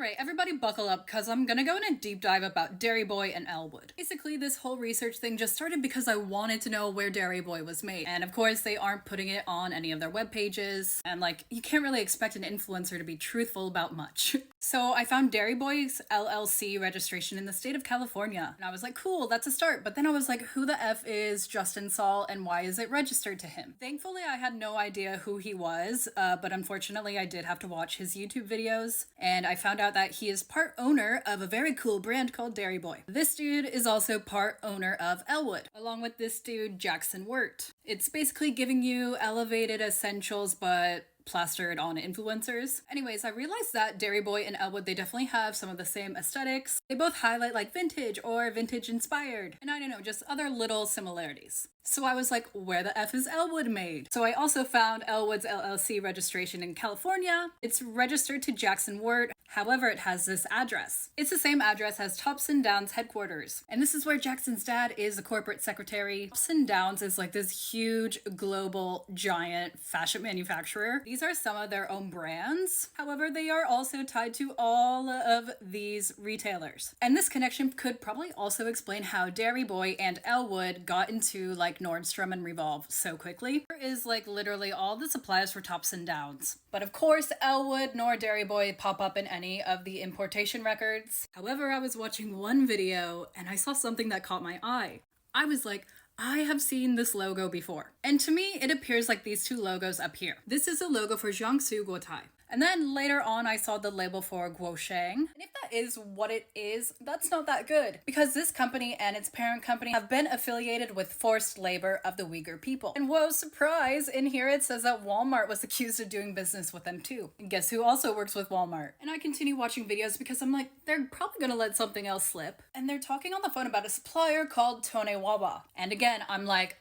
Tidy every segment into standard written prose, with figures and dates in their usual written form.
Alright, everybody buckle up because I'm gonna go in a deep dive about Dairy Boy and Elwood. Basically, this whole research thing just started because I wanted to know where Dairy Boy was made. And of course, they aren't putting it on any of their web pages. And like, you can't really expect an influencer to be truthful about much. So I found Dairy Boy's LLC registration in the state of California. And I was like, cool, that's a start. But then I was like, who the F is Justin Saul and why is it registered to him? Thankfully, I had no idea who he was, but unfortunately, I did have to watch his YouTube videos. And I found out that he is part owner of a very cool brand called Dairy Boy. This dude is also part owner of Elwood, along with this dude, Jackson Wirt. It's basically giving you elevated essentials, but plastered on influencers. Anyways, I realized that Dairy Boy and Elwood, they definitely have some of the same aesthetics. They both highlight like vintage or vintage inspired. And I don't know, just other little similarities. So I was like, where the F is Elwood made? So I also found Elwood's LLC registration in California. It's registered to Jackson Wirt. However, it has this address. It's the same address as Topson Downs headquarters. And this is where Jackson's dad is the corporate secretary. Topson Downs is like this huge global giant fashion manufacturer. These are some of their own brands. However, they are also tied to all of these retailers. And this connection could probably also explain how Dairy Boy and Elwood got into like Nordstrom and Revolve so quickly. There is like literally all the supplies for Topson Downs. But of course, Elwood nor Dairy Boy pop up in any of the importation records. However, I was watching one video and I saw something that caught my eye. I was like, I have seen this logo before. And to me, it appears like these two logos up here. This is a logo for Jiangsu Guotai. And then later on, I saw the label for Guosheng. And if that is what it is, that's not that good. Because this company and its parent company have been affiliated with forced labor of the Uyghur people. And whoa, surprise, in here it says that Walmart was accused of doing business with them too. And guess who also works with Walmart? And I continue watching videos because I'm like, they're probably gonna let something else slip. And they're talking on the phone about a supplier called Tonewawa. And again, I'm like,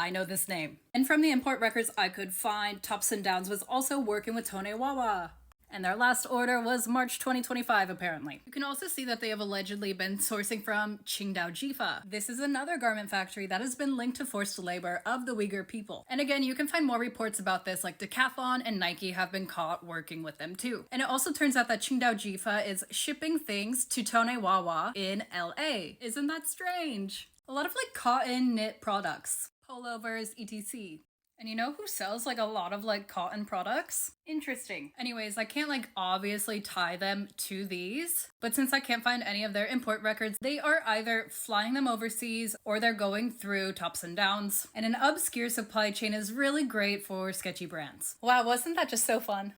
I know this name. And from the import records I could find, Topson Downs was also working with Tonewawa. And their last order was March 2025, apparently. You can also see that they have allegedly been sourcing from Qingdao Jifa. This is another garment factory that has been linked to forced labor of the Uyghur people. And again, you can find more reports about this, like Decathlon and Nike have been caught working with them too. And it also turns out that Qingdao Jifa is shipping things to Tonewawa in LA. Isn't that strange? A lot of like cotton knit products. Pullovers, etc. And you know who sells like a lot of like cotton products? Interesting. Anyways, I can't like obviously tie them to these, but since I can't find any of their import records, they are either flying them overseas or they're going through Topson Downs. And an obscure supply chain is really great for sketchy brands. Wow, wasn't that just so fun?